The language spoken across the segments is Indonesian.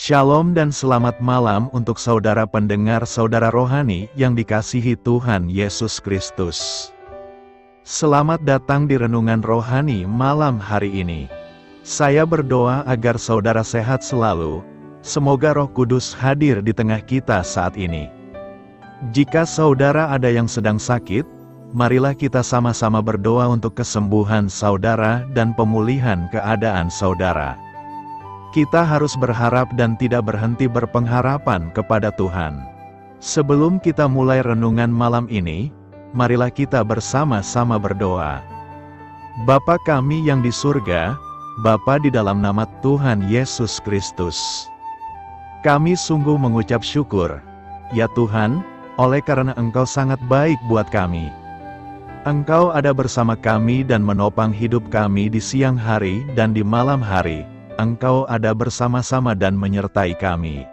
Shalom dan selamat malam untuk saudara pendengar saudara rohani yang dikasihi Tuhan Yesus Kristus. Selamat datang di renungan rohani malam hari ini. Saya berdoa agar saudara sehat selalu, semoga Roh Kudus hadir di tengah kita saat ini. Jika saudara ada yang sedang sakit, marilah kita sama-sama berdoa untuk kesembuhan saudara dan pemulihan keadaan saudara. Kita harus berharap dan tidak berhenti berpengharapan kepada Tuhan. Sebelum kita mulai renungan malam ini, marilah kita bersama-sama berdoa. Bapa kami yang di surga, Bapa di dalam nama Tuhan Yesus Kristus. Kami sungguh mengucap syukur, ya Tuhan, oleh karena Engkau sangat baik buat kami. Engkau ada bersama kami dan menopang hidup kami di siang hari dan di malam hari. Engkau ada bersama-sama dan menyertai kami.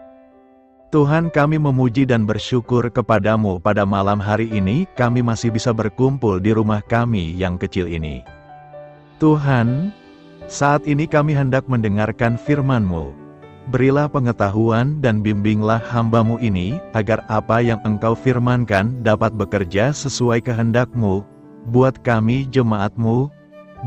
Tuhan, kami memuji dan bersyukur kepadamu pada malam hari ini kami masih bisa berkumpul di rumah kami yang kecil ini. Tuhan, saat ini kami hendak mendengarkan firman-Mu. Berilah pengetahuan dan bimbinglah hamba-Mu ini, agar apa yang Engkau firmankan dapat bekerja sesuai kehendak-Mu, buat kami jemaat-Mu.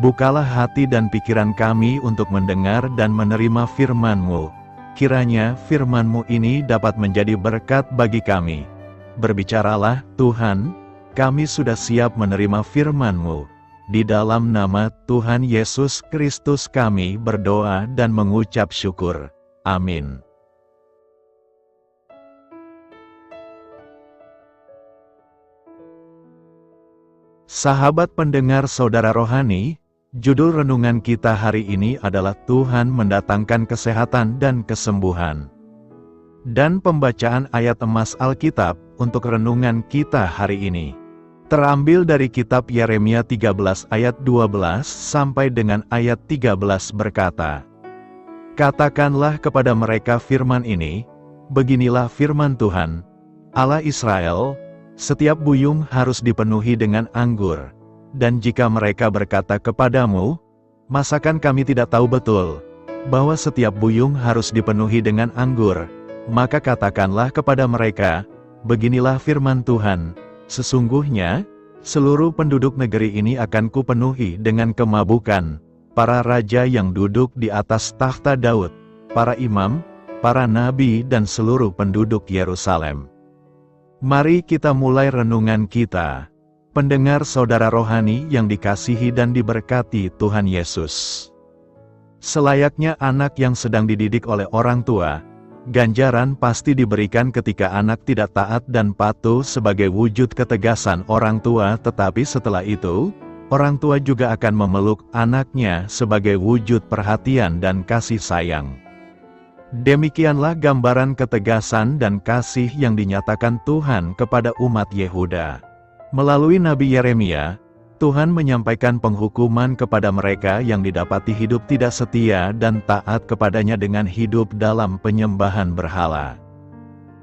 Bukalah hati dan pikiran kami untuk mendengar dan menerima firman-Mu. Kiranya firman-Mu ini dapat menjadi berkat bagi kami. Berbicaralah, Tuhan, kami sudah siap menerima firman-Mu. Di dalam nama Tuhan Yesus Kristus kami berdoa dan mengucap syukur. Amin. Sahabat pendengar saudara rohani, judul renungan kita hari ini adalah Tuhan mendatangkan kesehatan dan kesembuhan. Dan pembacaan ayat emas Alkitab untuk renungan kita hari ini terambil dari kitab Yeremia 13 ayat 12 sampai dengan ayat 13 berkata, "Katakanlah kepada mereka firman ini, beginilah firman Tuhan, Allah Israel, setiap buyung harus dipenuhi dengan anggur. Dan jika mereka berkata kepadamu, masakan kami tidak tahu betul, bahwa setiap buyung harus dipenuhi dengan anggur, maka katakanlah kepada mereka, beginilah firman Tuhan, sesungguhnya, seluruh penduduk negeri ini akan kupenuhi dengan kemabukan, para raja yang duduk di atas takhta Daud, para imam, para nabi dan seluruh penduduk Yerusalem." Mari kita mulai renungan kita. Pendengar saudara rohani yang dikasihi dan diberkati Tuhan Yesus. Selayaknya anak yang sedang dididik oleh orang tua, ganjaran pasti diberikan ketika anak tidak taat dan patuh sebagai wujud ketegasan orang tua, tetapi setelah itu, orang tua juga akan memeluk anaknya sebagai wujud perhatian dan kasih sayang. Demikianlah gambaran ketegasan dan kasih yang dinyatakan Tuhan kepada umat Yehuda. Melalui Nabi Yeremia, Tuhan menyampaikan penghukuman kepada mereka yang didapati hidup tidak setia dan taat kepadanya dengan hidup dalam penyembahan berhala.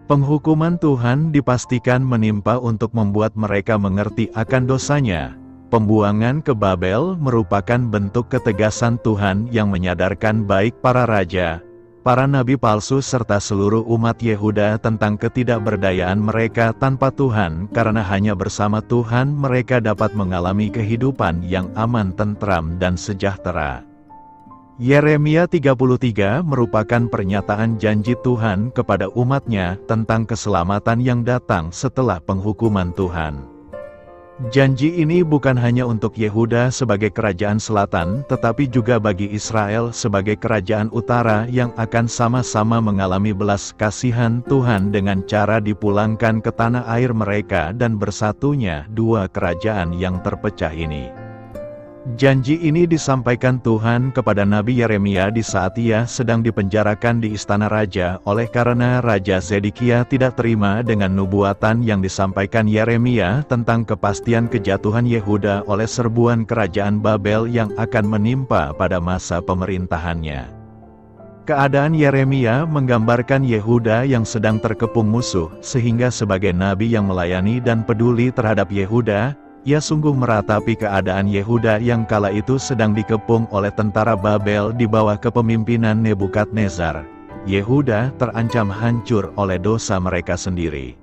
Penghukuman Tuhan dipastikan menimpa untuk membuat mereka mengerti akan dosanya. Pembuangan ke Babel merupakan bentuk ketegasan Tuhan yang menyadarkan baik para raja, para nabi palsu serta seluruh umat Yehuda tentang ketidakberdayaan mereka tanpa Tuhan, karena hanya bersama Tuhan mereka dapat mengalami kehidupan yang aman, tentram dan sejahtera. Yeremia 33 merupakan pernyataan janji Tuhan kepada umatnya tentang keselamatan yang datang setelah penghukuman Tuhan. Janji ini bukan hanya untuk Yehuda sebagai kerajaan selatan, tetapi juga bagi Israel sebagai kerajaan utara yang akan sama-sama mengalami belas kasihan Tuhan dengan cara dipulangkan ke tanah air mereka dan bersatunya dua kerajaan yang terpecah ini. Janji ini disampaikan Tuhan kepada Nabi Yeremia di saat ia sedang dipenjarakan di istana raja oleh karena Raja Zedekia tidak terima dengan nubuatan yang disampaikan Yeremia tentang kepastian kejatuhan Yehuda oleh serbuan kerajaan Babel yang akan menimpa pada masa pemerintahannya. Keadaan Yeremia menggambarkan Yehuda yang sedang terkepung musuh, sehingga sebagai nabi yang melayani dan peduli terhadap Yehuda, ia sungguh meratapi keadaan Yehuda yang kala itu sedang dikepung oleh tentara Babel di bawah kepemimpinan Nebukadnezar. Yehuda terancam hancur oleh dosa mereka sendiri.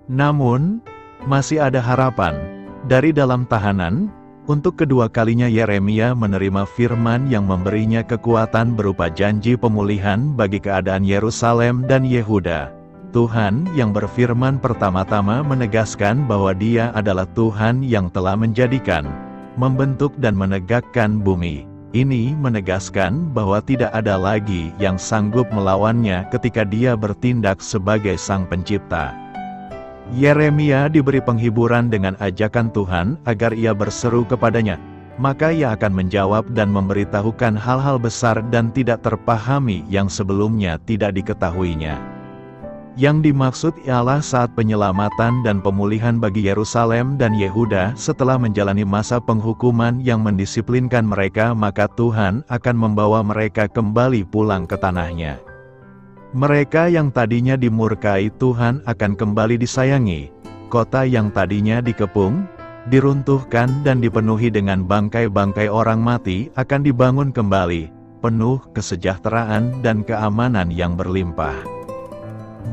Namun, masih ada harapan. Dari dalam tahanan, untuk kedua kalinya Yeremia menerima firman yang memberinya kekuatan berupa janji pemulihan bagi keadaan Yerusalem dan Yehuda. Tuhan yang berfirman pertama-tama menegaskan bahwa Dia adalah Tuhan yang telah menjadikan, membentuk dan menegakkan bumi. Ini menegaskan bahwa tidak ada lagi yang sanggup melawannya ketika Dia bertindak sebagai Sang Pencipta. Yeremia diberi penghiburan dengan ajakan Tuhan agar ia berseru kepadanya, maka ia akan menjawab dan memberitahukan hal-hal besar dan tidak terpahami yang sebelumnya tidak diketahuinya. Yang dimaksud ialah saat penyelamatan dan pemulihan bagi Yerusalem dan Yehuda setelah menjalani masa penghukuman yang mendisiplinkan mereka, maka Tuhan akan membawa mereka kembali pulang ke tanahnya. Mereka yang tadinya dimurkai Tuhan akan kembali disayangi. Kota yang tadinya dikepung, diruntuhkan dan dipenuhi dengan bangkai-bangkai orang mati akan dibangun kembali, penuh kesejahteraan dan keamanan yang berlimpah.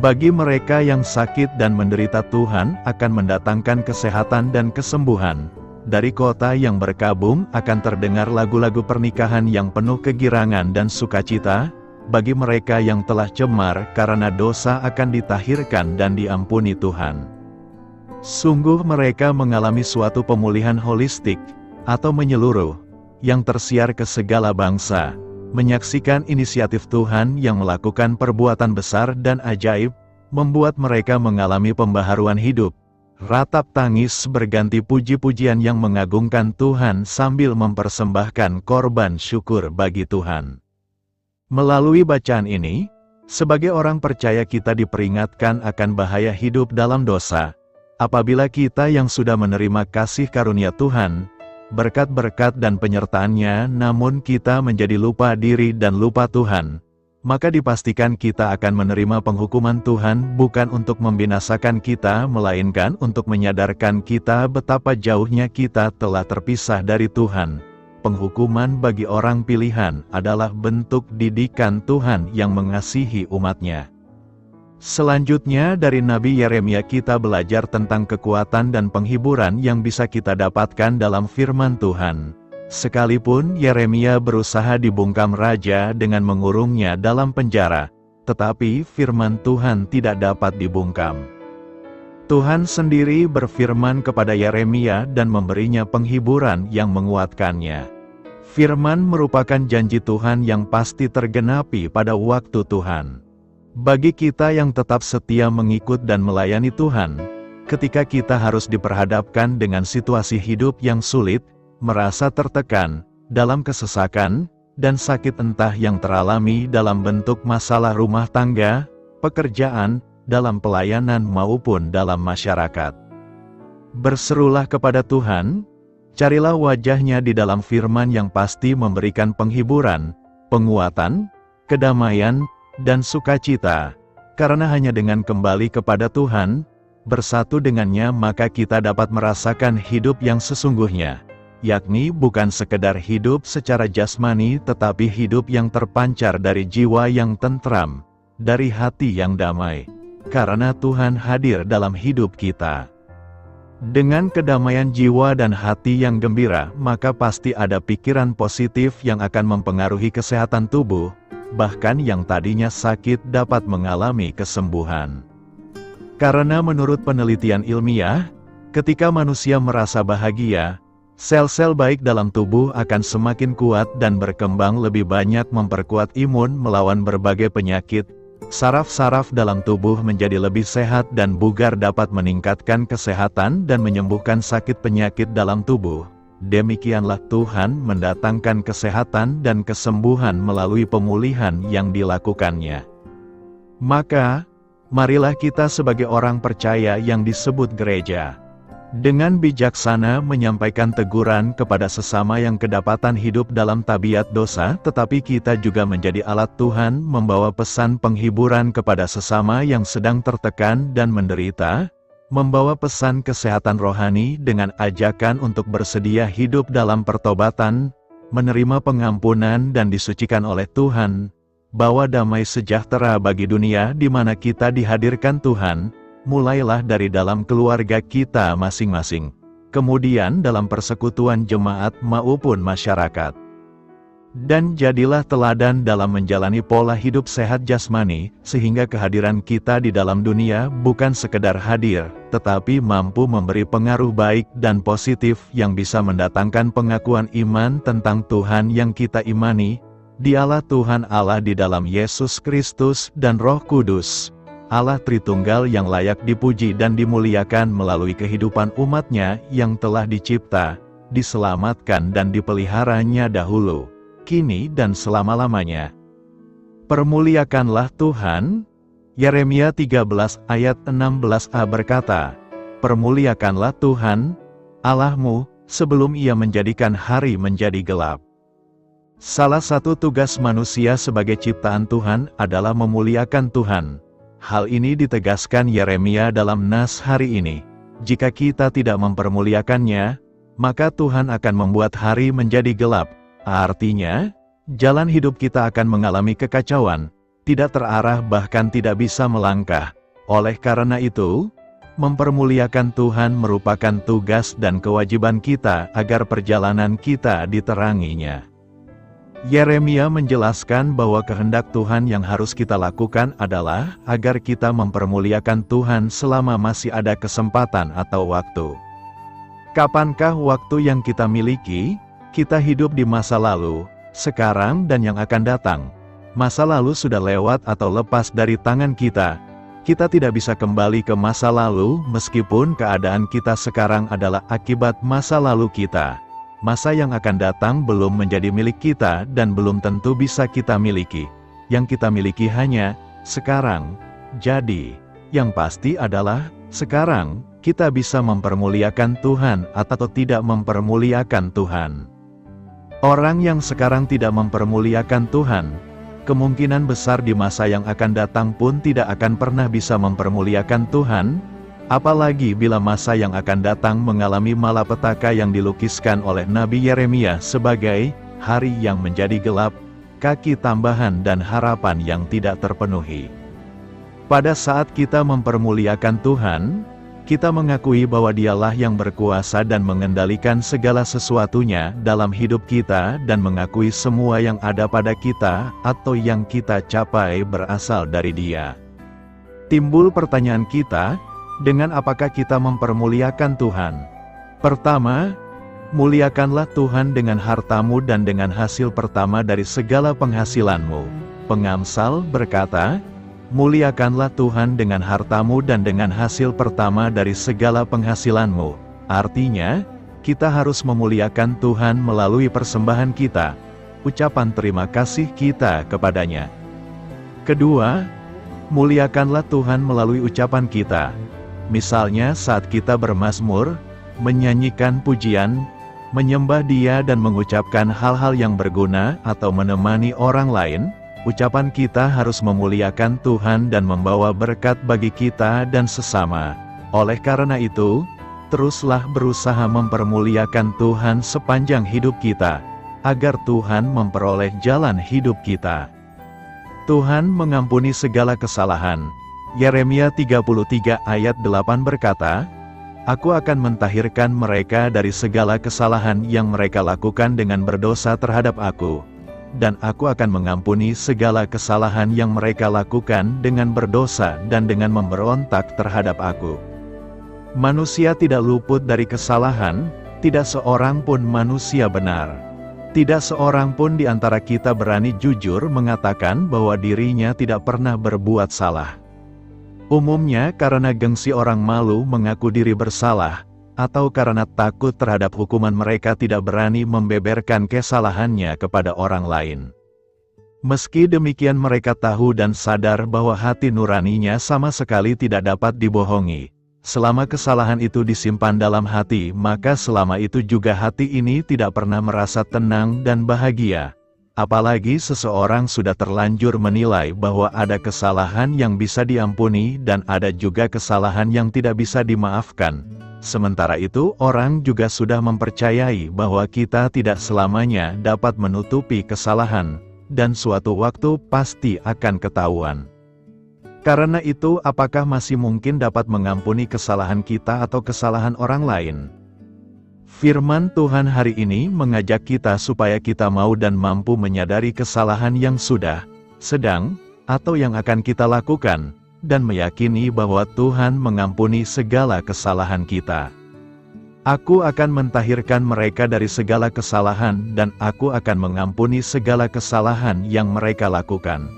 Bagi mereka yang sakit dan menderita, Tuhan akan mendatangkan kesehatan dan kesembuhan. Dari kota yang berkabung akan terdengar lagu-lagu pernikahan yang penuh kegirangan dan sukacita. Bagi mereka yang telah cemar karena dosa akan ditahirkan dan diampuni Tuhan. Sungguh mereka mengalami suatu pemulihan holistik, atau menyeluruh, yang tersiar ke segala bangsa, menyaksikan inisiatif Tuhan yang melakukan perbuatan besar dan ajaib, membuat mereka mengalami pembaharuan hidup. Ratap tangis berganti puji-pujian yang mengagungkan Tuhan sambil mempersembahkan korban syukur bagi Tuhan. Melalui bacaan ini, sebagai orang percaya kita diperingatkan akan bahaya hidup dalam dosa. Apabila kita yang sudah menerima kasih karunia Tuhan, berkat-berkat dan penyertaan-Nya, namun kita menjadi lupa diri dan lupa Tuhan, maka dipastikan kita akan menerima penghukuman Tuhan bukan untuk membinasakan kita, melainkan untuk menyadarkan kita betapa jauhnya kita telah terpisah dari Tuhan. Penghukuman bagi orang pilihan adalah bentuk didikan Tuhan yang mengasihi umat-Nya. Selanjutnya dari Nabi Yeremia kita belajar tentang kekuatan dan penghiburan yang bisa kita dapatkan dalam firman Tuhan. Sekalipun Yeremia berusaha dibungkam raja dengan mengurungnya dalam penjara, tetapi firman Tuhan tidak dapat dibungkam. Tuhan sendiri berfirman kepada Yeremia dan memberinya penghiburan yang menguatkannya. Firman merupakan janji Tuhan yang pasti tergenapi pada waktu Tuhan. Bagi kita yang tetap setia mengikut dan melayani Tuhan, ketika kita harus diperhadapkan dengan situasi hidup yang sulit, merasa tertekan, dalam kesesakan, dan sakit entah yang teralami dalam bentuk masalah rumah tangga, pekerjaan, dalam pelayanan maupun dalam masyarakat. Berserulah kepada Tuhan, carilah wajah-Nya di dalam firman yang pasti memberikan penghiburan, penguatan, kedamaian, dan sukacita, karena hanya dengan kembali kepada Tuhan, bersatu dengannya maka kita dapat merasakan hidup yang sesungguhnya, yakni bukan sekedar hidup secara jasmani tetapi hidup yang terpancar dari jiwa yang tentram, dari hati yang damai. Karena Tuhan hadir dalam hidup kita. Dengan kedamaian jiwa dan hati yang gembira, maka pasti ada pikiran positif yang akan mempengaruhi kesehatan tubuh, bahkan yang tadinya sakit dapat mengalami kesembuhan. Karena menurut penelitian ilmiah, ketika manusia merasa bahagia, sel-sel baik dalam tubuh akan semakin kuat dan berkembang lebih banyak, memperkuat imun melawan berbagai penyakit. Saraf-saraf dalam tubuh menjadi lebih sehat dan bugar, dapat meningkatkan kesehatan dan menyembuhkan sakit penyakit dalam tubuh. Demikianlah Tuhan mendatangkan kesehatan dan kesembuhan melalui pemulihan yang dilakukannya. Maka, marilah kita sebagai orang percaya yang disebut gereja, dengan bijaksana menyampaikan teguran kepada sesama yang kedapatan hidup dalam tabiat dosa, tetapi kita juga menjadi alat Tuhan membawa pesan penghiburan kepada sesama yang sedang tertekan dan menderita, membawa pesan kesehatan rohani dengan ajakan untuk bersedia hidup dalam pertobatan, menerima pengampunan dan disucikan oleh Tuhan, bawa damai sejahtera bagi dunia di mana kita dihadirkan Tuhan, mulailah dari dalam keluarga kita masing-masing, kemudian dalam persekutuan jemaat maupun masyarakat. Dan jadilah teladan dalam menjalani pola hidup sehat jasmani, sehingga kehadiran kita di dalam dunia bukan sekedar hadir, tetapi mampu memberi pengaruh baik dan positif yang bisa mendatangkan pengakuan iman tentang Tuhan yang kita imani, Dialah Tuhan Allah di dalam Yesus Kristus dan Roh Kudus, Allah Tritunggal yang layak dipuji dan dimuliakan melalui kehidupan umat-Nya yang telah dicipta, diselamatkan dan dipeliharanya dahulu, kini dan selama-lamanya. Permuliakanlah Tuhan. Yeremia 13 ayat 16a berkata, permuliakanlah Tuhan, Allahmu, sebelum Ia menjadikan hari menjadi gelap. Salah satu tugas manusia sebagai ciptaan Tuhan adalah memuliakan Tuhan. Hal ini ditegaskan Yeremia dalam nas hari ini. Jika kita tidak mempermuliakannya, maka Tuhan akan membuat hari menjadi gelap. Artinya, jalan hidup kita akan mengalami kekacauan, tidak terarah bahkan tidak bisa melangkah. Oleh karena itu, mempermuliakan Tuhan merupakan tugas dan kewajiban kita agar perjalanan kita diteranginya. Yeremia menjelaskan bahwa kehendak Tuhan yang harus kita lakukan adalah agar kita mempermuliakan Tuhan selama masih ada kesempatan atau waktu. Kapankah waktu yang kita miliki? Kita hidup di masa lalu, sekarang dan yang akan datang. Masa lalu sudah lewat atau lepas dari tangan kita. Kita tidak bisa kembali ke masa lalu meskipun keadaan kita sekarang adalah akibat masa lalu kita. Masa yang akan datang belum menjadi milik kita dan belum tentu bisa kita miliki. Yang kita miliki hanya sekarang. Jadi, yang pasti adalah sekarang kita bisa mempermuliakan Tuhan atau tidak mempermuliakan Tuhan. Orang yang sekarang tidak mempermuliakan Tuhan, kemungkinan besar di masa yang akan datang pun tidak akan pernah bisa mempermuliakan Tuhan, apalagi bila masa yang akan datang mengalami malapetaka yang dilukiskan oleh Nabi Yeremia sebagai hari yang menjadi gelap, kaki tambahan dan harapan yang tidak terpenuhi. Pada saat kita mempermuliakan Tuhan, kita mengakui bahwa Dialah yang berkuasa dan mengendalikan segala sesuatunya dalam hidup kita dan mengakui semua yang ada pada kita atau yang kita capai berasal dari Dia. Timbul pertanyaan kita, dengan apakah kita mempermuliakan Tuhan? Pertama, muliakanlah Tuhan dengan hartamu dan dengan hasil pertama dari segala penghasilanmu. Pengamsal berkata, muliakanlah Tuhan dengan hartamu dan dengan hasil pertama dari segala penghasilanmu. Artinya, kita harus memuliakan Tuhan melalui persembahan kita, ucapan terima kasih kita kepadanya. Kedua, muliakanlah Tuhan melalui ucapan kita. Misalnya saat kita bermazmur, menyanyikan pujian, menyembah Dia dan mengucapkan hal-hal yang berguna atau menemani orang lain, ucapan kita harus memuliakan Tuhan dan membawa berkat bagi kita dan sesama. Oleh karena itu, teruslah berusaha mempermuliakan Tuhan sepanjang hidup kita, agar Tuhan memperoleh jalan hidup kita. Tuhan mengampuni segala kesalahan. Yeremia 33 ayat 8 berkata, Aku akan mentahirkan mereka dari segala kesalahan yang mereka lakukan dengan berdosa terhadap Aku. Dan Aku akan mengampuni segala kesalahan yang mereka lakukan dengan berdosa dan dengan memberontak terhadap Aku. Manusia tidak luput dari kesalahan, tidak seorang pun manusia benar. Tidak seorang pun di antara kita berani jujur mengatakan bahwa dirinya tidak pernah berbuat salah. Umumnya karena gengsi orang malu mengaku diri bersalah, atau karena takut terhadap hukuman mereka tidak berani membeberkan kesalahannya kepada orang lain. Meski demikian mereka tahu dan sadar bahwa hati nuraninya sama sekali tidak dapat dibohongi. Selama kesalahan itu disimpan dalam hati, maka selama itu juga hati ini tidak pernah merasa tenang dan bahagia. Apalagi seseorang sudah terlanjur menilai bahwa ada kesalahan yang bisa diampuni dan ada juga kesalahan yang tidak bisa dimaafkan. Sementara itu, orang juga sudah mempercayai bahwa kita tidak selamanya dapat menutupi kesalahan, dan suatu waktu pasti akan ketahuan. Karena itu, apakah masih mungkin dapat mengampuni kesalahan kita atau kesalahan orang lain? Firman Tuhan hari ini mengajak kita supaya kita mau dan mampu menyadari kesalahan yang sudah, sedang, atau yang akan kita lakukan, dan meyakini bahwa Tuhan mengampuni segala kesalahan kita. Aku akan mentahirkan mereka dari segala kesalahan dan aku akan mengampuni segala kesalahan yang mereka lakukan.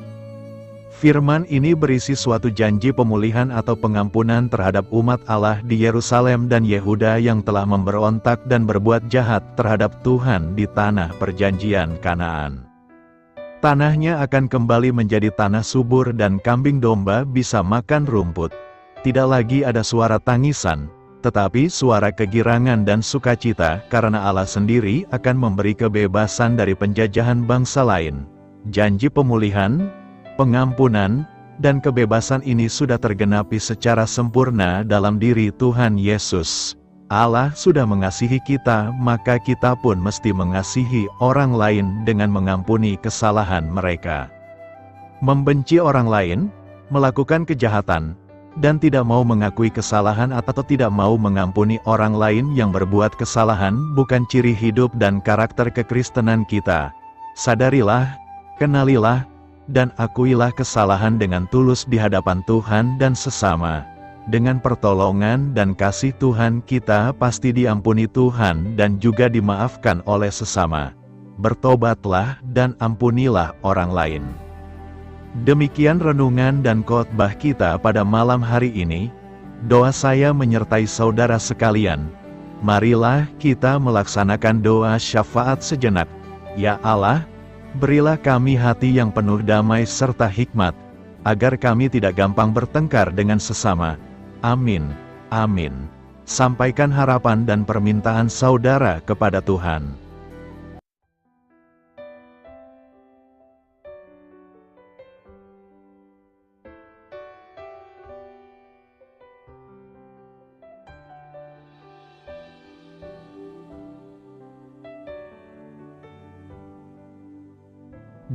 Firman ini berisi suatu janji pemulihan atau pengampunan terhadap umat Allah di Yerusalem dan Yehuda yang telah memberontak dan berbuat jahat terhadap Tuhan di tanah perjanjian Kanaan. Tanahnya akan kembali menjadi tanah subur dan kambing domba bisa makan rumput. Tidak lagi ada suara tangisan, tetapi suara kegirangan dan sukacita karena Allah sendiri akan memberi kebebasan dari penjajahan bangsa lain. Janji pemulihan, pengampunan, dan kebebasan ini sudah tergenapi secara sempurna dalam diri Tuhan Yesus. Allah sudah mengasihi kita, maka kita pun mesti mengasihi orang lain dengan mengampuni kesalahan mereka. Membenci orang lain, melakukan kejahatan, dan tidak mau mengakui kesalahan atau tidak mau mengampuni orang lain yang berbuat kesalahan bukan ciri hidup dan karakter kekristenan kita. Sadarilah, kenalilah, dan akuilah kesalahan dengan tulus di hadapan Tuhan dan sesama. Dengan pertolongan dan kasih Tuhan kita pasti diampuni Tuhan dan juga dimaafkan oleh sesama. Bertobatlah dan ampunilah orang lain. Demikian renungan dan khotbah kita pada malam hari ini. Doa saya menyertai saudara sekalian. Marilah kita melaksanakan doa syafaat sejenak. Ya Allah, berilah kami hati yang penuh damai serta hikmat, agar kami tidak gampang bertengkar dengan sesama. Amin. Amin. Sampaikan harapan dan permintaan saudara kepada Tuhan.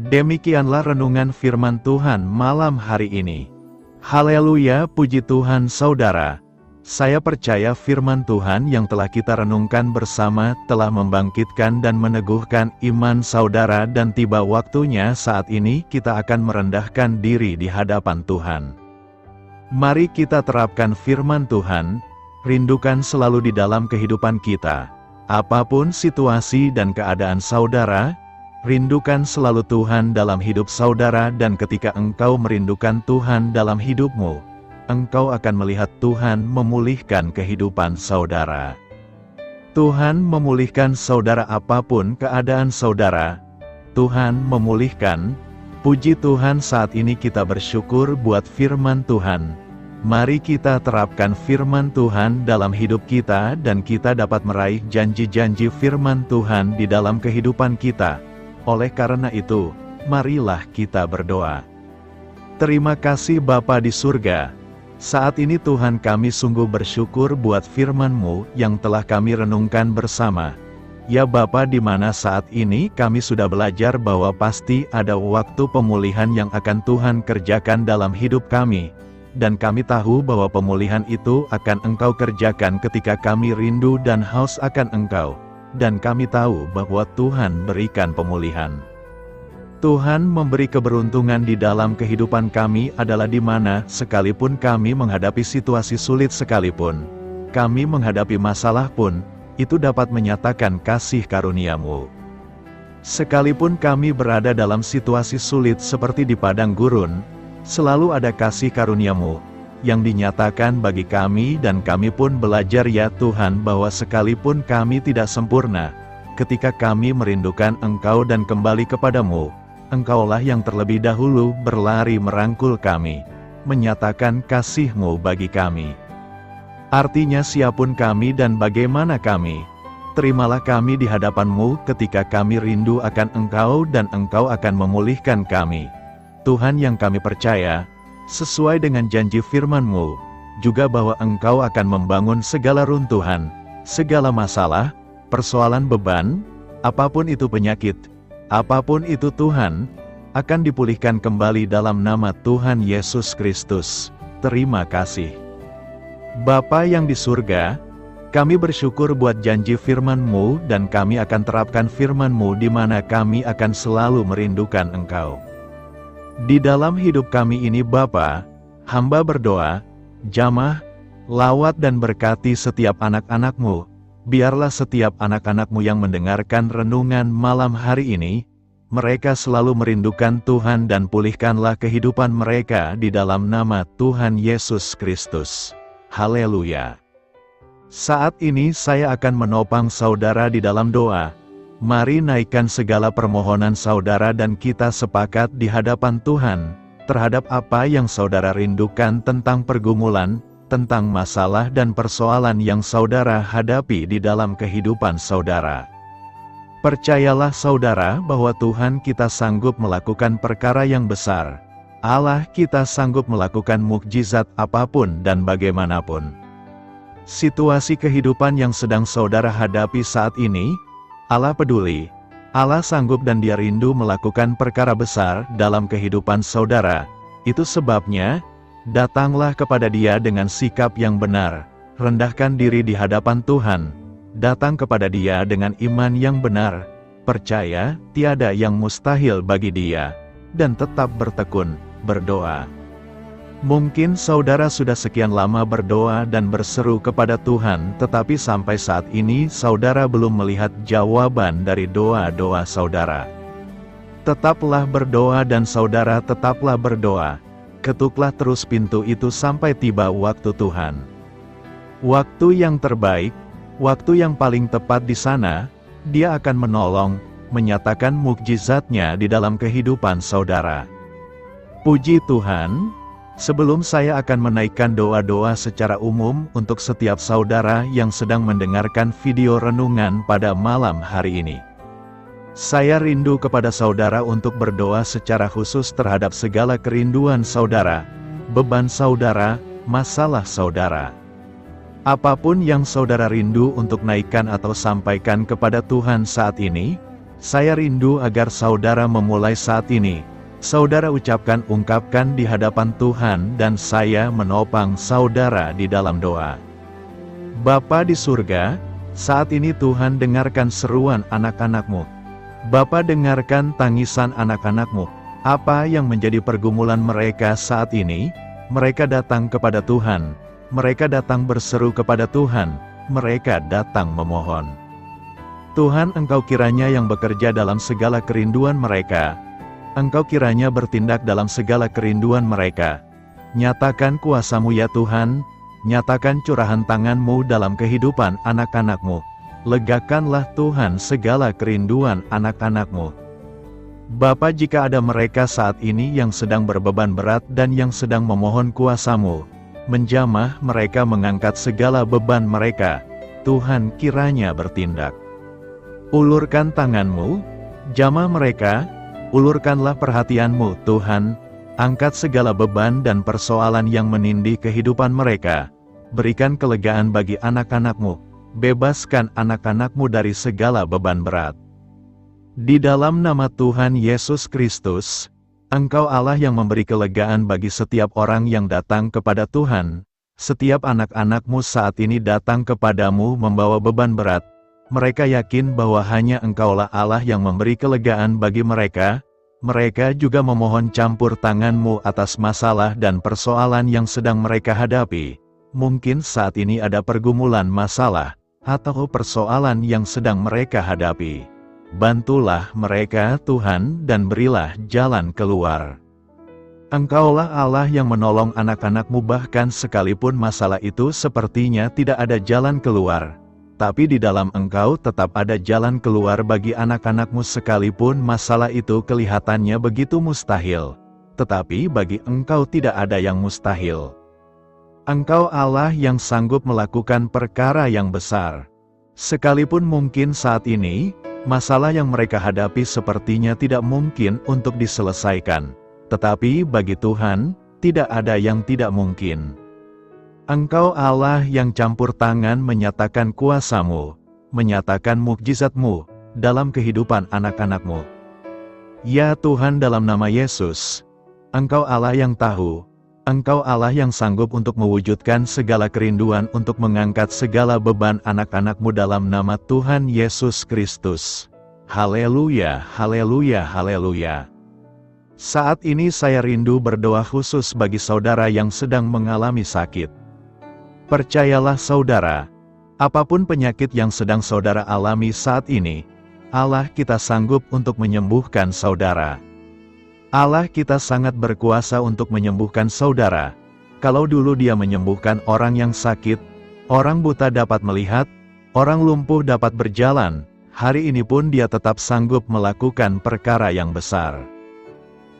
Demikianlah renungan firman Tuhan malam hari ini. Haleluya, puji Tuhan saudara. Saya percaya firman Tuhan yang telah kita renungkan bersama telah membangkitkan dan meneguhkan iman saudara dan tiba waktunya saat ini kita akan merendahkan diri di hadapan Tuhan. Mari kita terapkan firman Tuhan, rindukan selalu di dalam kehidupan kita. Apapun situasi dan keadaan saudara, rindukan selalu Tuhan dalam hidup saudara dan ketika engkau merindukan Tuhan dalam hidupmu, engkau akan melihat Tuhan memulihkan kehidupan saudara. Tuhan memulihkan saudara apapun keadaan saudara. Tuhan memulihkan. Puji Tuhan, saat ini kita bersyukur buat firman Tuhan. Mari kita terapkan firman Tuhan dalam hidup kita dan kita dapat meraih janji-janji firman Tuhan di dalam kehidupan kita. Oleh karena itu, marilah kita berdoa. Terima kasih Bapa di surga. Saat ini Tuhan kami sungguh bersyukur buat firman-Mu yang telah kami renungkan bersama. Ya Bapa, di mana saat ini kami sudah belajar bahwa pasti ada waktu pemulihan yang akan Tuhan kerjakan dalam hidup kami. Dan kami tahu bahwa pemulihan itu akan Engkau kerjakan ketika kami rindu dan haus akan Engkau. Dan kami tahu bahwa Tuhan berikan pemulihan. Tuhan memberi keberuntungan di dalam kehidupan kami adalah di mana sekalipun kami menghadapi situasi sulit sekalipun, kami menghadapi masalah pun, itu dapat menyatakan kasih karunia-Mu. Sekalipun kami berada dalam situasi sulit seperti di padang gurun, selalu ada kasih karunia-Mu yang dinyatakan bagi kami dan kami pun belajar ya Tuhan bahwa sekalipun kami tidak sempurna, ketika kami merindukan Engkau dan kembali kepadamu, Engkaulah yang terlebih dahulu berlari merangkul kami, menyatakan kasih-Mu bagi kami. Artinya siapapun kami dan bagaimana kami, terimalah kami di hadapan-Mu ketika kami rindu akan Engkau dan Engkau akan memulihkan kami. Tuhan yang kami percaya, sesuai dengan janji firman-Mu, juga bahwa Engkau akan membangun segala runtuhan, segala masalah, persoalan beban, apapun itu penyakit, apapun itu Tuhan, akan dipulihkan kembali dalam nama Tuhan Yesus Kristus. Terima kasih. Bapa yang di surga, kami bersyukur buat janji firman-Mu dan kami akan terapkan firman-Mu di mana kami akan selalu merindukan Engkau. Di dalam hidup kami ini Bapa, hamba berdoa, jamah, lawat dan berkati setiap anak-anak-Mu. Biarlah setiap anak-anak-Mu yang mendengarkan renungan malam hari ini, mereka selalu merindukan Tuhan dan pulihkanlah kehidupan mereka di dalam nama Tuhan Yesus Kristus. Haleluya. Saat ini saya akan menopang saudara di dalam doa. Mari naikkan segala permohonan saudara dan kita sepakat di hadapan Tuhan, terhadap apa yang saudara rindukan tentang pergumulan, tentang masalah dan persoalan yang saudara hadapi di dalam kehidupan saudara. Percayalah saudara bahwa Tuhan kita sanggup melakukan perkara yang besar. Allah kita sanggup melakukan mukjizat apapun dan bagaimanapun. Situasi kehidupan yang sedang saudara hadapi saat ini, Allah peduli, Allah sanggup dan Dia rindu melakukan perkara besar dalam kehidupan saudara. Itu sebabnya, datanglah kepada Dia dengan sikap yang benar, rendahkan diri di hadapan Tuhan, datang kepada Dia dengan iman yang benar, percaya tiada yang mustahil bagi Dia, dan tetap bertekun, berdoa. Mungkin saudara sudah sekian lama berdoa dan berseru kepada Tuhan, tetapi sampai saat ini saudara belum melihat jawaban dari doa-doa saudara. Tetaplah berdoa dan saudara tetaplah berdoa. Ketuklah terus pintu itu sampai tiba waktu Tuhan. Waktu yang terbaik, waktu yang paling tepat di sana, Dia akan menolong, menyatakan mukjizat-Nya di dalam kehidupan saudara. Puji Tuhan. Sebelum saya akan menaikkan doa-doa secara umum untuk setiap saudara yang sedang mendengarkan video renungan pada malam hari ini, saya rindu kepada saudara untuk berdoa secara khusus terhadap segala kerinduan saudara, beban saudara, masalah saudara. Apapun yang saudara rindu untuk naikkan atau sampaikan kepada Tuhan saat ini, saya rindu agar saudara memulai saat ini. Saudara ungkapkan di hadapan Tuhan dan saya menopang saudara di dalam doa. Bapa di surga, saat ini Tuhan dengarkan seruan anak-anak-Mu. Bapa dengarkan tangisan anak-anak-Mu. Apa yang menjadi pergumulan mereka saat ini? Mereka datang kepada Tuhan. Mereka datang berseru kepada Tuhan. Mereka datang memohon. Tuhan, Engkau kiranya yang bekerja dalam segala kerinduan mereka. Engkau kiranya bertindak dalam segala kerinduan mereka. Nyatakan kuasa-Mu ya Tuhan, nyatakan curahan tangan-Mu dalam kehidupan anak-anak-Mu. Legakanlah Tuhan segala kerinduan anak-anak-Mu. Bapa, jika ada mereka saat ini yang sedang berbeban berat dan yang sedang memohon kuasa-Mu, menjamah mereka mengangkat segala beban mereka, Tuhan kiranya bertindak. Ulurkan tangan-Mu, jamah mereka. Ulurkanlah perhatian-Mu, Tuhan, angkat segala beban dan persoalan yang menindih kehidupan mereka. Berikan kelegaan bagi anak-anak-Mu, bebaskan anak-anak-Mu dari segala beban berat. Di dalam nama Tuhan Yesus Kristus, Engkau Allah yang memberi kelegaan bagi setiap orang yang datang kepada Tuhan. Setiap anak-anak-Mu saat ini datang kepadamu membawa beban berat. Mereka yakin bahwa hanya Engkaulah Allah yang memberi kelegaan bagi mereka. Mereka juga memohon campur tangan-Mu atas masalah dan persoalan yang sedang mereka hadapi. Mungkin saat ini ada pergumulan masalah, atau persoalan yang sedang mereka hadapi. Bantulah mereka Tuhan dan berilah jalan keluar. Engkaulah Allah yang menolong anak-anak-Mu bahkan sekalipun masalah itu sepertinya tidak ada jalan keluar. Tapi di dalam Engkau tetap ada jalan keluar bagi anak-anak-Mu sekalipun masalah itu kelihatannya begitu mustahil. Tetapi bagi Engkau tidak ada yang mustahil. Engkau Allah yang sanggup melakukan perkara yang besar. Sekalipun mungkin saat ini, masalah yang mereka hadapi sepertinya tidak mungkin untuk diselesaikan. Tetapi bagi Tuhan, tidak ada yang tidak mungkin. Engkau Allah yang campur tangan menyatakan kuasa-Mu, menyatakan mukjizat-Mu dalam kehidupan anak-anak-Mu. Ya Tuhan, dalam nama Yesus, Engkau Allah yang tahu, Engkau Allah yang sanggup untuk mewujudkan segala kerinduan untuk mengangkat segala beban anak-anak-Mu dalam nama Tuhan Yesus Kristus. Haleluya, haleluya, haleluya. Saat ini saya rindu berdoa khusus bagi saudara yang sedang mengalami sakit. Percayalah saudara, apapun penyakit yang sedang saudara alami saat ini, Allah kita sanggup untuk menyembuhkan saudara. Allah kita sangat berkuasa untuk menyembuhkan saudara. Kalau dulu Dia menyembuhkan orang yang sakit, orang buta dapat melihat, orang lumpuh dapat berjalan, hari ini pun Dia tetap sanggup melakukan perkara yang besar.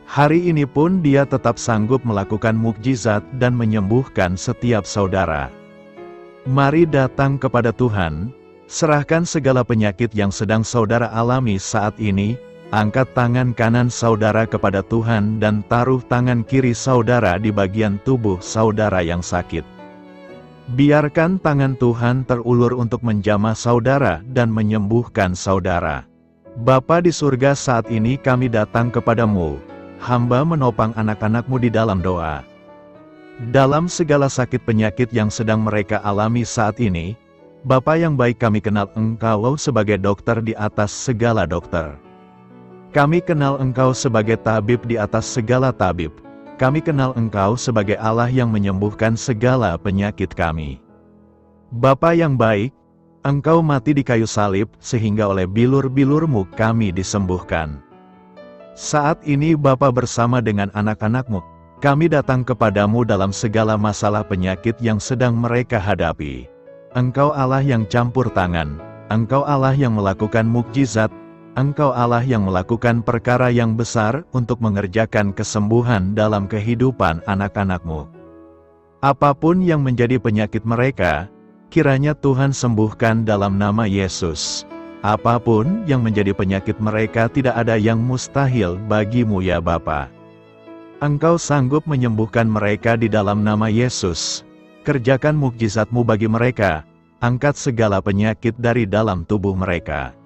Hari ini pun Dia tetap sanggup melakukan mukjizat dan menyembuhkan setiap saudara. Mari datang kepada Tuhan. Serahkan segala penyakit yang sedang saudara alami saat ini, angkat tangan kanan saudara kepada Tuhan dan taruh tangan kiri saudara di bagian tubuh saudara yang sakit. Biarkan tangan Tuhan terulur untuk menjamah saudara dan menyembuhkan saudara. Bapa di surga, saat ini kami datang kepadamu, hamba menopang anak-anak-Mu di dalam doa. Dalam segala sakit penyakit yang sedang mereka alami saat ini, Bapa yang baik, kami kenal Engkau sebagai dokter di atas segala dokter. Kami kenal Engkau sebagai tabib di atas segala tabib. Kami kenal Engkau sebagai Allah yang menyembuhkan segala penyakit kami. Bapa yang baik, Engkau mati di kayu salib sehingga oleh bilur-bilur-Mu kami disembuhkan. Saat ini Bapa bersama dengan anak-anak-Mu, kami datang kepadamu dalam segala masalah penyakit yang sedang mereka hadapi. Engkau Allah yang campur tangan, Engkau Allah yang melakukan mukjizat, Engkau Allah yang melakukan perkara yang besar untuk mengerjakan kesembuhan dalam kehidupan anak-anak-Mu. Apapun yang menjadi penyakit mereka, kiranya Tuhan sembuhkan dalam nama Yesus. Apapun yang menjadi penyakit mereka, tidak ada yang mustahil bagi-Mu ya Bapa. Engkau sanggup menyembuhkan mereka di dalam nama Yesus. Kerjakan mukjizat-Mu bagi mereka, angkat segala penyakit dari dalam tubuh mereka.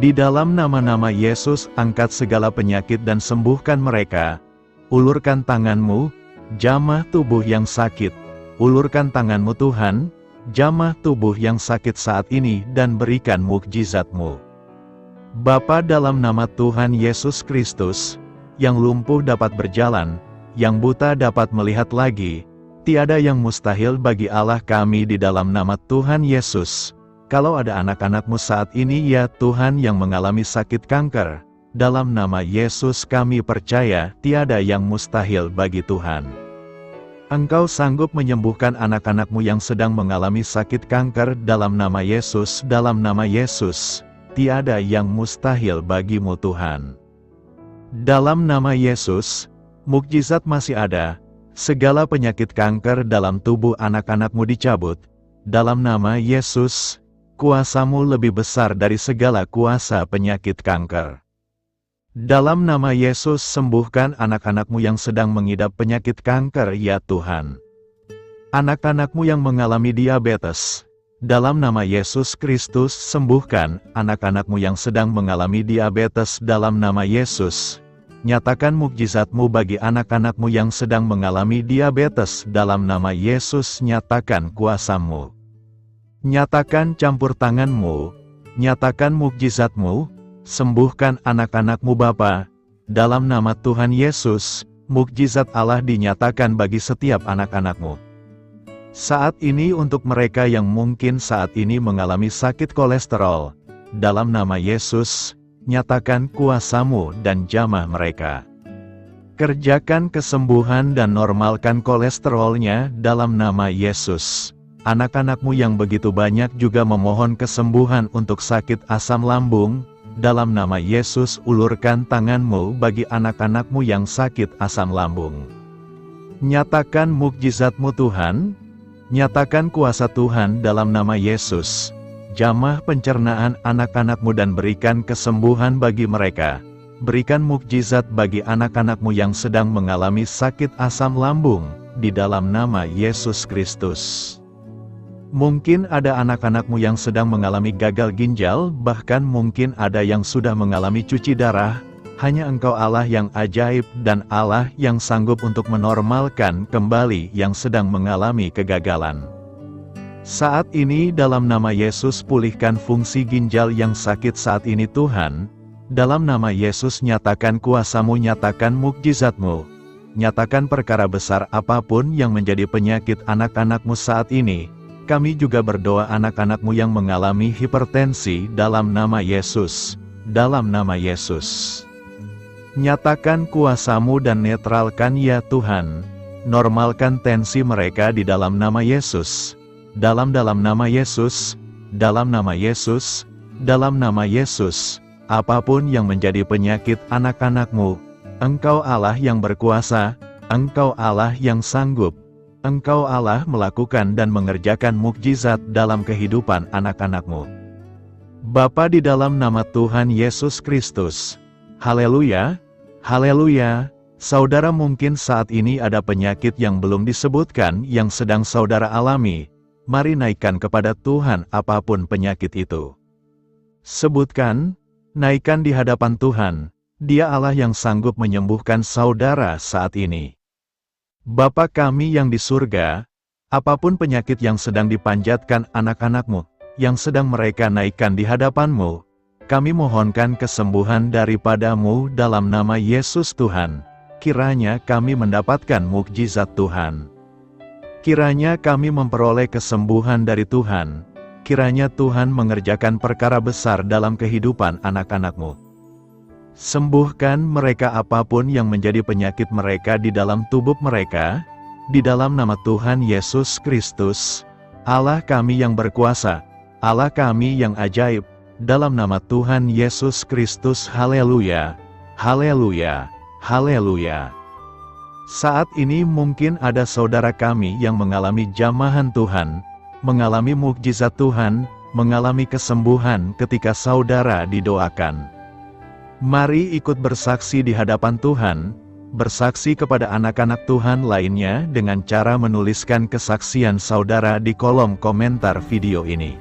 Di dalam nama-nama Yesus, angkat segala penyakit dan sembuhkan mereka. Ulurkan tangan-Mu, jamah tubuh yang sakit. Ulurkan tangan-Mu Tuhan, jamah tubuh yang sakit saat ini dan berikan mukjizat-Mu. Bapa, dalam nama Tuhan Yesus Kristus, yang lumpuh dapat berjalan, yang buta dapat melihat lagi, tiada yang mustahil bagi Allah kami di dalam nama Tuhan Yesus. Kalau ada anak-anak-Mu saat ini ya Tuhan yang mengalami sakit kanker, dalam nama Yesus kami percaya tiada yang mustahil bagi Tuhan. Engkau sanggup menyembuhkan anak-anak-Mu yang sedang mengalami sakit kanker dalam nama Yesus. Dalam nama Yesus, tiada yang mustahil bagi-Mu Tuhan. Dalam nama Yesus, mukjizat masih ada. Segala penyakit kanker dalam tubuh anak-anak-Mu dicabut. Dalam nama Yesus, kuasa-Mu lebih besar dari segala kuasa penyakit kanker. Dalam nama Yesus, sembuhkan anak-anak-Mu yang sedang mengidap penyakit kanker ya Tuhan. Anak-anak-Mu yang mengalami diabetes, dalam nama Yesus Kristus, sembuhkan anak-anak-Mu yang sedang mengalami diabetes dalam nama Yesus. Nyatakan mukjizat-Mu bagi anak-anak-Mu yang sedang mengalami diabetes dalam nama Yesus. Nyatakan kuasa-Mu. Nyatakan campur tangan-Mu. Nyatakan mukjizat-Mu. Sembuhkan anak-anak-Mu Bapa. Dalam nama Tuhan Yesus, mukjizat Allah dinyatakan bagi setiap anak-anak-Mu. Saat ini untuk mereka yang mungkin saat ini mengalami sakit kolesterol, dalam nama Yesus, nyatakan kuasa-Mu dan jamah mereka. Kerjakan kesembuhan dan normalkan kolesterolnya dalam nama Yesus. Anak-anak-Mu yang begitu banyak juga memohon kesembuhan untuk sakit asam lambung, dalam nama Yesus ulurkan tangan-Mu bagi anak-anak-Mu yang sakit asam lambung. Nyatakan mukjizat-Mu Tuhan, nyatakan kuasa Tuhan dalam nama Yesus. Jamah pencernaan anak-anak-Mu dan berikan kesembuhan bagi mereka. Berikan mukjizat bagi anak-anak-Mu yang sedang mengalami sakit asam lambung, di dalam nama Yesus Kristus. Mungkin ada anak-anak-Mu yang sedang mengalami gagal ginjal, bahkan mungkin ada yang sudah mengalami cuci darah, Hanya Engkau Allah yang ajaib dan Allah yang sanggup untuk menormalkan kembali yang sedang mengalami kegagalan. Saat ini dalam nama Yesus pulihkan fungsi ginjal yang sakit saat ini Tuhan. Dalam nama Yesus nyatakan kuasa-Mu, nyatakan mukjizat-Mu. Nyatakan perkara besar apapun yang menjadi penyakit anak-anak-Mu saat ini. Kami juga berdoa anak-anak-Mu yang mengalami hipertensi dalam nama Yesus. Dalam nama Yesus. Nyatakan kuasa-Mu dan netralkan ya Tuhan. Normalkan tensi mereka di dalam nama Yesus. Dalam nama Yesus, dalam nama Yesus, dalam nama Yesus, apapun yang menjadi penyakit anak-anak-Mu, Engkau Allah yang berkuasa, Engkau Allah yang sanggup, Engkau Allah melakukan dan mengerjakan mukjizat dalam kehidupan anak-anak-Mu. Bapa di dalam nama Tuhan Yesus Kristus, haleluya, haleluya. Saudara mungkin saat ini ada penyakit yang belum disebutkan yang sedang saudara alami. Mari naikkan kepada Tuhan apapun penyakit itu. Sebutkan, naikkan di hadapan Tuhan, Dia Allah yang sanggup menyembuhkan saudara saat ini. Bapa kami yang di surga, apapun penyakit yang sedang dipanjatkan anak-anak-Mu, yang sedang mereka naikkan di hadapan-Mu, kami mohonkan kesembuhan daripada-Mu dalam nama Yesus Tuhan. Kiranya kami mendapatkan mukjizat Tuhan. Kiranya kami memperoleh kesembuhan dari Tuhan. Kiranya Tuhan mengerjakan perkara besar dalam kehidupan anak-anak-Mu. Sembuhkan mereka apapun yang menjadi penyakit mereka di dalam tubuh mereka, di dalam nama Tuhan Yesus Kristus, Allah kami yang berkuasa, Allah kami yang ajaib, dalam nama Tuhan Yesus Kristus, haleluya, haleluya, haleluya. Saat ini mungkin ada saudara kami yang mengalami jamahan Tuhan, mengalami mukjizat Tuhan, mengalami kesembuhan ketika saudara didoakan. Mari ikut bersaksi di hadapan Tuhan, bersaksi kepada anak-anak Tuhan lainnya dengan cara menuliskan kesaksian saudara di kolom komentar video ini.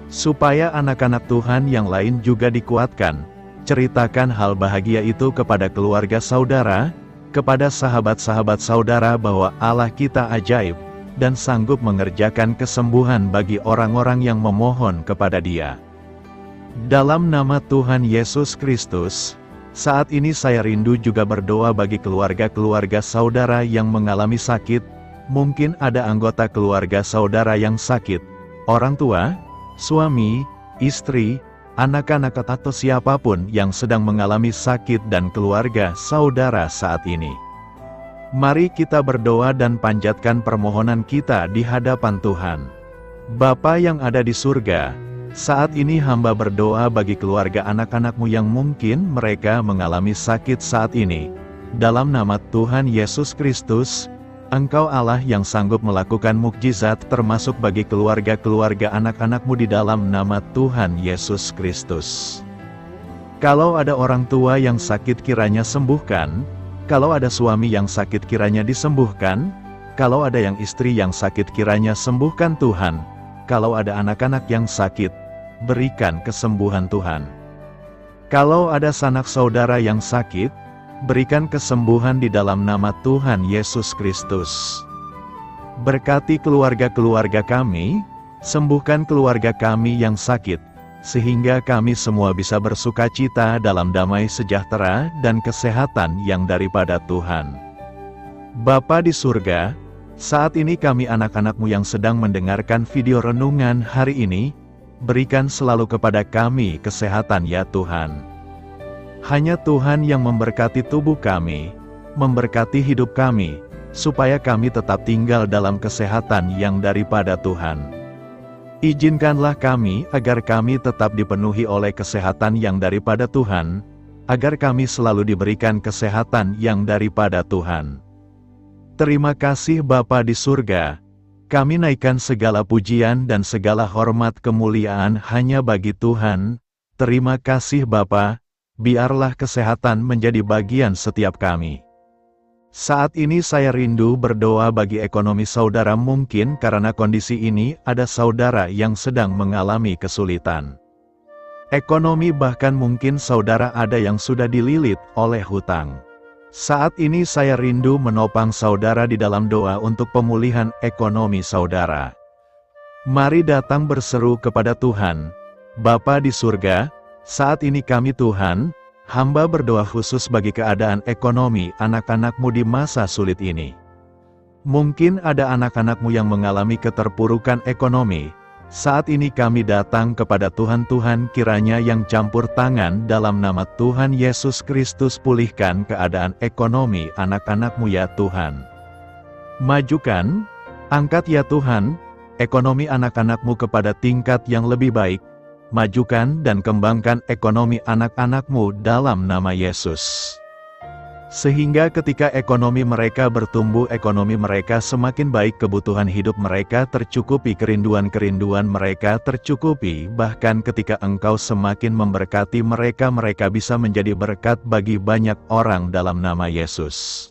Supaya anak-anak Tuhan yang lain juga dikuatkan, ceritakan hal bahagia itu kepada keluarga saudara, kepada sahabat-sahabat saudara bahwa Allah kita ajaib, dan sanggup mengerjakan kesembuhan bagi orang-orang yang memohon kepada Dia. Dalam nama Tuhan Yesus Kristus, saat ini saya rindu juga berdoa bagi keluarga-keluarga saudara yang mengalami sakit. Mungkin ada anggota keluarga saudara yang sakit, orang tua, suami, istri, anak-anak atau siapapun yang sedang mengalami sakit dan keluarga saudara saat ini. Mari kita berdoa dan panjatkan permohonan kita di hadapan Tuhan. Bapa yang ada di surga, saat ini hamba berdoa bagi keluarga anak-anak-Mu yang mungkin mereka mengalami sakit saat ini. Dalam nama Tuhan Yesus Kristus, Engkau Allah yang sanggup melakukan mukjizat termasuk bagi keluarga-keluarga anak-anak-Mu di dalam nama Tuhan Yesus Kristus. Kalau ada orang tua yang sakit kiranya sembuhkan, kalau ada suami yang sakit kiranya disembuhkan, kalau ada yang istri yang sakit kiranya sembuhkan Tuhan, kalau ada anak-anak yang sakit, berikan kesembuhan Tuhan. Kalau ada sanak saudara yang sakit, berikan kesembuhan di dalam nama Tuhan Yesus Kristus. Berkati keluarga-keluarga kami, sembuhkan keluarga kami yang sakit, sehingga kami semua bisa bersukacita dalam damai sejahtera dan kesehatan yang daripada Tuhan. Bapa di surga, saat ini kami anak-anak-Mu yang sedang mendengarkan video renungan hari ini, berikan selalu kepada kami kesehatan ya Tuhan. Hanya Tuhan yang memberkati tubuh kami, memberkati hidup kami, supaya kami tetap tinggal dalam kesehatan yang daripada Tuhan. Izinkanlah kami agar kami tetap dipenuhi oleh kesehatan yang daripada Tuhan, agar kami selalu diberikan kesehatan yang daripada Tuhan. Terima kasih Bapa di surga, kami naikkan segala pujian dan segala hormat kemuliaan hanya bagi Tuhan. Terima kasih Bapa. Biarlah kesehatan menjadi bagian setiap kami. Saat ini saya rindu berdoa bagi ekonomi saudara, mungkin karena kondisi ini ada saudara yang sedang mengalami kesulitan. ekonomi, bahkan mungkin saudara ada yang sudah dililit oleh hutang. Saat ini saya rindu menopang saudara di dalam doa untuk pemulihan ekonomi saudara. Mari datang berseru kepada Tuhan. Bapa di surga, saat ini kami Tuhan, hamba berdoa khusus bagi keadaan ekonomi anak-anak-Mu di masa sulit ini. Mungkin ada anak-anak-Mu yang mengalami keterpurukan ekonomi. Saat ini kami datang kepada Tuhan. Tuhan, kiranya yang campur tangan dalam nama Tuhan Yesus Kristus pulihkan keadaan ekonomi anak-anak-Mu ya Tuhan. Majukan, angkat ya Tuhan, ekonomi anak-anak-Mu kepada tingkat yang lebih baik. Majukan dan kembangkan ekonomi anak-anak-Mu dalam nama Yesus. Sehingga ketika ekonomi mereka bertumbuh, ekonomi mereka semakin baik, kebutuhan hidup mereka tercukupi, kerinduan-kerinduan mereka tercukupi, bahkan ketika Engkau semakin memberkati mereka, mereka bisa menjadi berkat bagi banyak orang dalam nama Yesus.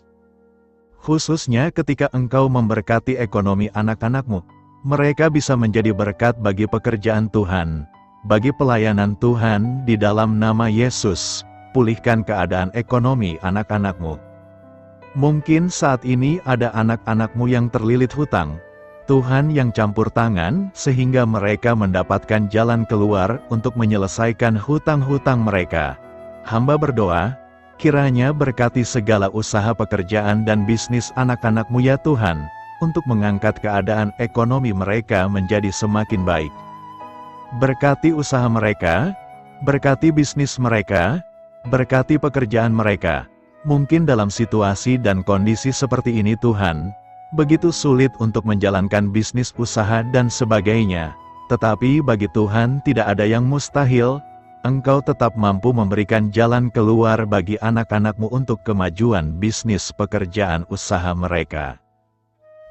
Khususnya ketika Engkau memberkati ekonomi anak-anak-Mu, mereka bisa menjadi berkat bagi pekerjaan Tuhan, bagi pelayanan Tuhan di dalam nama Yesus. Pulihkan keadaan ekonomi anak-anak-Mu. Mungkin saat ini ada anak-anak-Mu yang terlilit hutang. Tuhan yang campur tangan, sehingga mereka mendapatkan jalan keluar untuk menyelesaikan hutang-hutang mereka. Hamba berdoa, kiranya berkati segala usaha pekerjaan dan bisnis anak-anak-Mu ya Tuhan, untuk mengangkat keadaan ekonomi mereka menjadi semakin baik. Berkati usaha mereka, berkati bisnis mereka, berkati pekerjaan mereka. Mungkin dalam situasi dan kondisi seperti ini Tuhan, begitu sulit untuk menjalankan bisnis, usaha dan sebagainya. Tetapi bagi Tuhan tidak ada yang mustahil. Engkau tetap mampu memberikan jalan keluar bagi anak-anak-Mu untuk kemajuan bisnis, pekerjaan, usaha mereka.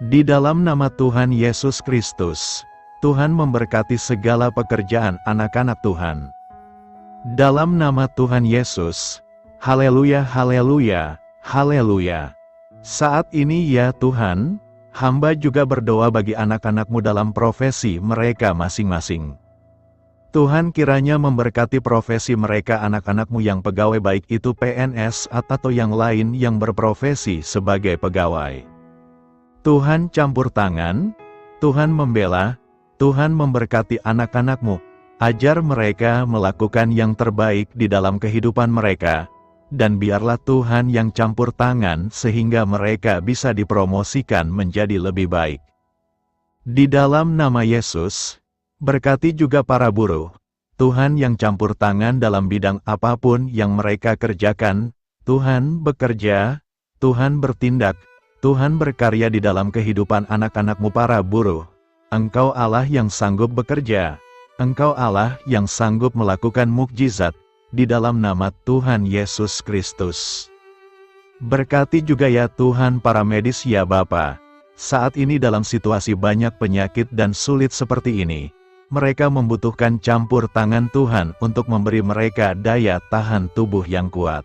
Di dalam nama Tuhan Yesus Kristus, Tuhan memberkati segala pekerjaan anak-anak Tuhan. Dalam nama Tuhan Yesus, haleluya, haleluya, haleluya. Saat ini ya Tuhan, hamba juga berdoa bagi anak-anak-Mu dalam profesi mereka masing-masing. Tuhan kiranya memberkati profesi mereka, anak-anak-Mu yang pegawai, baik itu PNS atau yang lain yang berprofesi sebagai pegawai. Tuhan campur tangan, Tuhan membela, Tuhan memberkati anak-anak-Mu. Ajar mereka melakukan yang terbaik di dalam kehidupan mereka, dan biarlah Tuhan yang campur tangan sehingga mereka bisa dipromosikan menjadi lebih baik. Di dalam nama Yesus, berkati juga para buruh. Tuhan yang campur tangan dalam bidang apapun yang mereka kerjakan. Tuhan bekerja, Tuhan bertindak, Tuhan berkarya di dalam kehidupan anak-anak-Mu para buruh. Engkau Allah yang sanggup bekerja. Engkau Allah yang sanggup melakukan mukjizat, di dalam nama Tuhan Yesus Kristus. Berkati juga ya Tuhan para medis ya Bapa. Saat ini dalam situasi banyak penyakit dan sulit seperti ini, mereka membutuhkan campur tangan Tuhan untuk memberi mereka daya tahan tubuh yang kuat.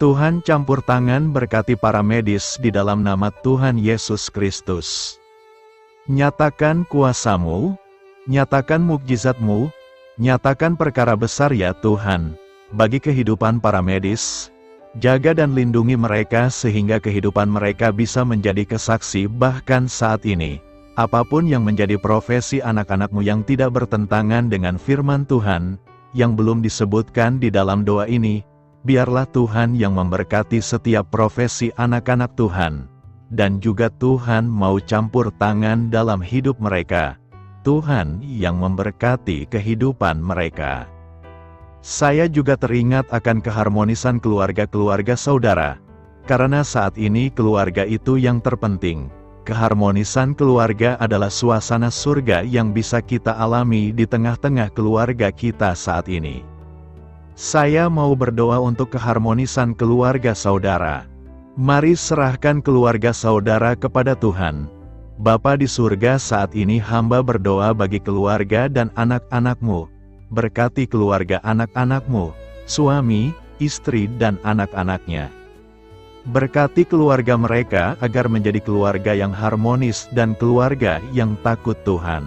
Tuhan campur tangan, berkati para medis di dalam nama Tuhan Yesus Kristus. Nyatakan kuasa-Mu, nyatakan mukjizat-Mu, nyatakan perkara besar ya Tuhan, bagi kehidupan para medis. Jaga dan lindungi mereka sehingga kehidupan mereka bisa menjadi kesaksi bahkan saat ini. Apapun yang menjadi profesi anak-anak-Mu yang tidak bertentangan dengan firman Tuhan, yang belum disebutkan di dalam doa ini, biarlah Tuhan yang memberkati setiap profesi anak-anak Tuhan. Dan juga Tuhan mau campur tangan dalam hidup mereka. Tuhan yang memberkati kehidupan mereka. Saya juga teringat akan keharmonisan keluarga-keluarga saudara. Karena saat ini keluarga itu yang terpenting. Keharmonisan keluarga adalah suasana surga yang bisa kita alami di tengah-tengah keluarga kita saat ini. Saya mau berdoa untuk keharmonisan keluarga saudara. Mari serahkan keluarga saudara kepada Tuhan. Bapa di surga, saat ini hamba berdoa bagi keluarga dan anak-anak-Mu. Berkati keluarga anak-anak-Mu, suami, istri dan anak-anaknya. Berkati keluarga mereka agar menjadi keluarga yang harmonis dan keluarga yang takut Tuhan.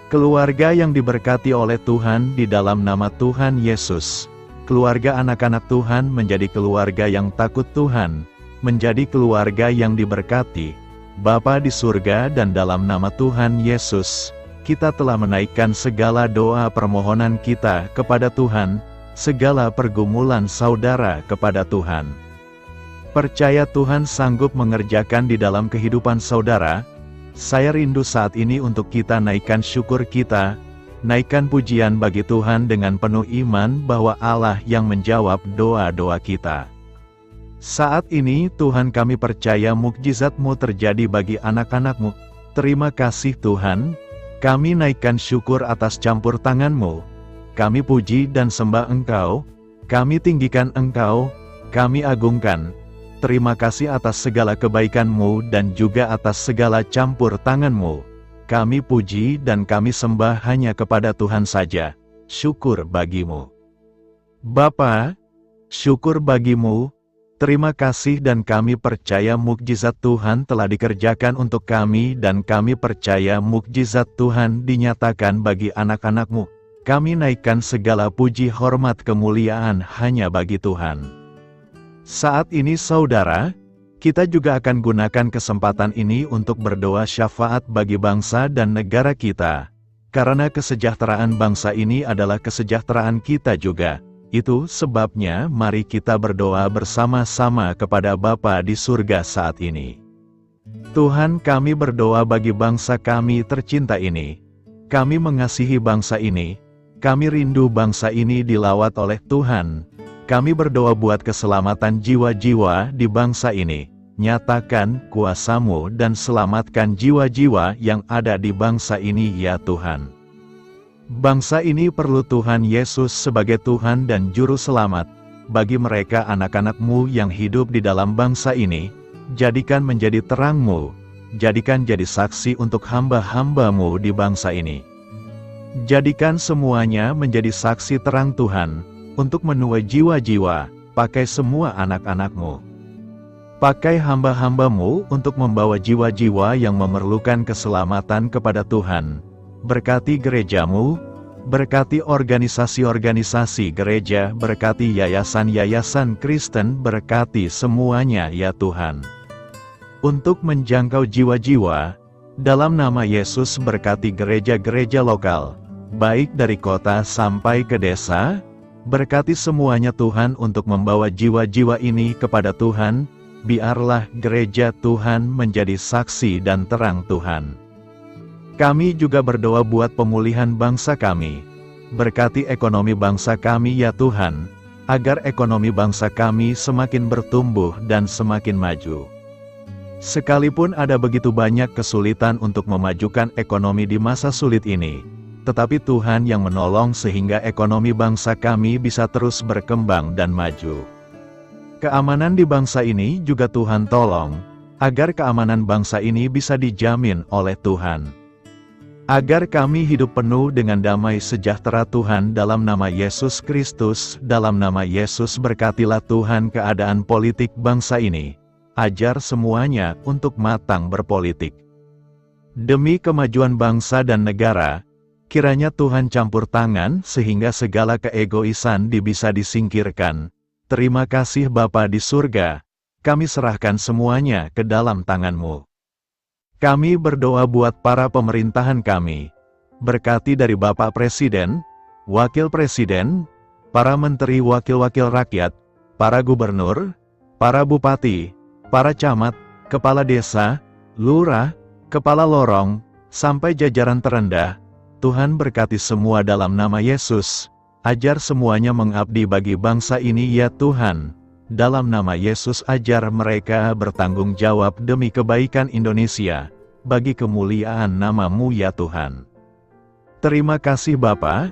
Keluarga yang diberkati oleh Tuhan di dalam nama Tuhan Yesus. Keluarga anak-anak Tuhan menjadi keluarga yang takut Tuhan, menjadi keluarga yang diberkati. Bapa di surga, dan dalam nama Tuhan Yesus, kita telah menaikkan segala doa permohonan kita kepada Tuhan, segala pergumulan saudara kepada Tuhan. Percaya Tuhan sanggup mengerjakan di dalam kehidupan saudara. Saya rindu saat ini untuk kita naikkan syukur kita, naikkan pujian bagi Tuhan dengan penuh iman bahwa Allah yang menjawab doa-doa kita. Saat ini Tuhan, kami percaya mukjizat-Mu terjadi bagi anak-anak-Mu. Terima kasih Tuhan, kami naikkan syukur atas campur tangan-Mu. Kami puji dan sembah Engkau, kami tinggikan Engkau, kami agungkan. Terima kasih atas segala kebaikan-Mu dan juga atas segala campur tangan-Mu. Kami puji dan kami sembah hanya kepada Tuhan saja. Syukur bagi-Mu. Bapa, syukur bagi-Mu. Terima kasih dan kami percaya mukjizat Tuhan telah dikerjakan untuk kami dan kami percaya mukjizat Tuhan dinyatakan bagi anak-anak-Mu. Kami naikkan segala puji hormat kemuliaan hanya bagi Tuhan. Saat ini saudara, kita juga akan gunakan kesempatan ini untuk berdoa syafaat bagi bangsa dan negara kita. Karena kesejahteraan bangsa ini adalah kesejahteraan kita juga. Itu sebabnya mari kita berdoa bersama-sama kepada Bapa di surga saat ini. Tuhan, kami berdoa bagi bangsa kami tercinta ini. Kami mengasihi bangsa ini. Kami rindu bangsa ini dilawat oleh Tuhan. Kami berdoa buat keselamatan jiwa-jiwa di bangsa ini. Nyatakan kuasa-Mu dan selamatkan jiwa-jiwa yang ada di bangsa ini ya Tuhan. Bangsa ini perlu Tuhan Yesus sebagai Tuhan dan Juru Selamat. Bagi mereka anak-anak-Mu yang hidup di dalam bangsa ini, jadikan menjadi terang-Mu. Jadikan jadi saksi untuk hamba-hamba-Mu di bangsa ini. Jadikan semuanya menjadi saksi terang Tuhan. Untuk menuai jiwa-jiwa, pakai semua anak-anak-Mu. Pakai hamba-hamba-Mu untuk membawa jiwa-jiwa yang memerlukan keselamatan kepada Tuhan. Berkati gereja-Mu, berkati organisasi-organisasi gereja, berkati yayasan-yayasan Kristen, berkati semuanya ya Tuhan. Untuk menjangkau jiwa-jiwa, dalam nama Yesus berkati gereja-gereja lokal, baik dari kota sampai ke desa. Berkati semuanya Tuhan untuk membawa jiwa-jiwa ini kepada Tuhan. Biarlah gereja Tuhan menjadi saksi dan terang Tuhan. Kami juga berdoa buat pemulihan bangsa kami. Berkati ekonomi bangsa kami ya Tuhan, agar ekonomi bangsa kami semakin bertumbuh dan semakin maju. Sekalipun ada begitu banyak kesulitan untuk memajukan ekonomi di masa sulit ini, tetapi Tuhan yang menolong sehingga ekonomi bangsa kami bisa terus berkembang dan maju. Keamanan di bangsa ini juga Tuhan tolong, agar keamanan bangsa ini bisa dijamin oleh Tuhan. Agar kami hidup penuh dengan damai sejahtera Tuhan dalam nama Yesus Kristus. Dalam nama Yesus berkatilah Tuhan keadaan politik bangsa ini. Ajar semuanya untuk matang berpolitik. Demi kemajuan bangsa dan negara, kiranya Tuhan campur tangan sehingga segala keegoisan bisa disingkirkan. Terima kasih Bapa di surga, kami serahkan semuanya ke dalam tangan-Mu. Kami berdoa buat para pemerintahan kami. Berkati dari Bapak Presiden, Wakil Presiden, para menteri wakil-wakil rakyat, para gubernur, para bupati, para camat, kepala desa, lurah, kepala lorong, sampai jajaran terendah. Tuhan berkati semua dalam nama Yesus. Ajar semuanya mengabdi bagi bangsa ini ya Tuhan. Dalam nama Yesus ajar mereka bertanggung jawab demi kebaikan Indonesia. Bagi kemuliaan nama-Mu ya Tuhan. Terima kasih Bapa.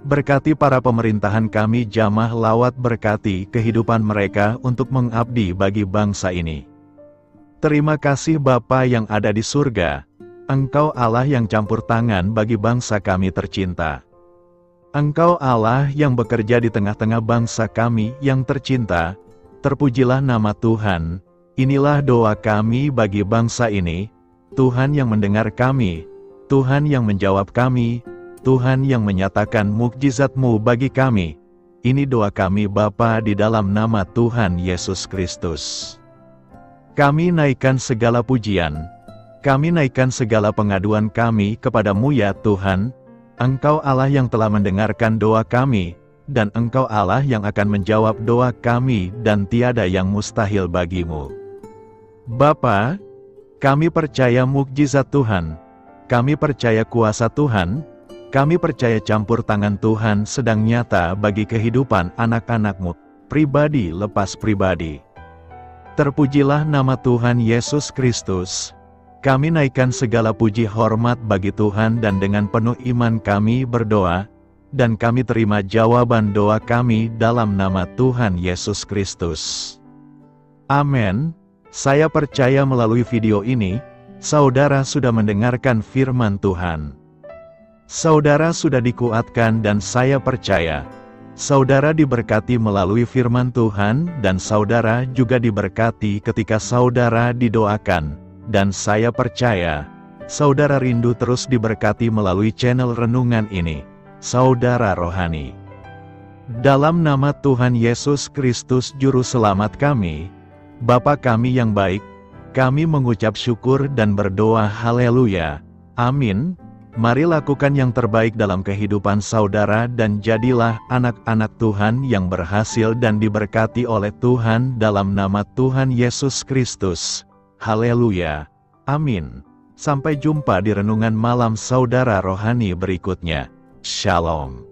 Berkati para pemerintahan kami jamah lawat, berkati kehidupan mereka untuk mengabdi bagi bangsa ini. Terima kasih Bapa yang ada di surga. Engkau Allah yang campur tangan bagi bangsa kami tercinta. Engkau Allah yang bekerja di tengah-tengah bangsa kami yang tercinta. Terpujilah nama Tuhan. Inilah doa kami bagi bangsa ini. Tuhan yang mendengar kami. Tuhan yang menjawab kami, Tuhan yang menyatakan mukjizat-Mu bagi kami. Ini doa kami Bapa di dalam nama Tuhan Yesus Kristus. Kami naikkan segala pujian, kami naikkan segala pengaduan kami kepada-Mu ya Tuhan. Engkau Allah yang telah mendengarkan doa kami, dan Engkau Allah yang akan menjawab doa kami, dan tiada yang mustahil bagi-Mu. Bapa, kami percaya mukjizat Tuhan, kami percaya kuasa Tuhan, kami percaya campur tangan Tuhan sedang nyata bagi kehidupan anak-anak-Mu, pribadi lepas pribadi. Terpujilah nama Tuhan Yesus Kristus. Kami naikkan segala puji hormat bagi Tuhan dan dengan penuh iman kami berdoa, dan kami terima jawaban doa kami dalam nama Tuhan Yesus Kristus. Amin. Saya percaya melalui video ini, saudara sudah mendengarkan firman Tuhan. Saudara sudah dikuatkan dan saya percaya, saudara diberkati melalui firman Tuhan dan saudara juga diberkati ketika saudara didoakan. Dan saya percaya, saudara rindu terus diberkati melalui channel renungan ini, Saudara Rohani. Dalam nama Tuhan Yesus Kristus Juru Selamat kami, Bapa kami yang baik, kami mengucap syukur dan berdoa haleluya. Amin. Mari lakukan yang terbaik dalam kehidupan saudara dan jadilah anak-anak Tuhan yang berhasil dan diberkati oleh Tuhan dalam nama Tuhan Yesus Kristus. Haleluya. Amin. Sampai jumpa di renungan malam saudara rohani berikutnya. Shalom.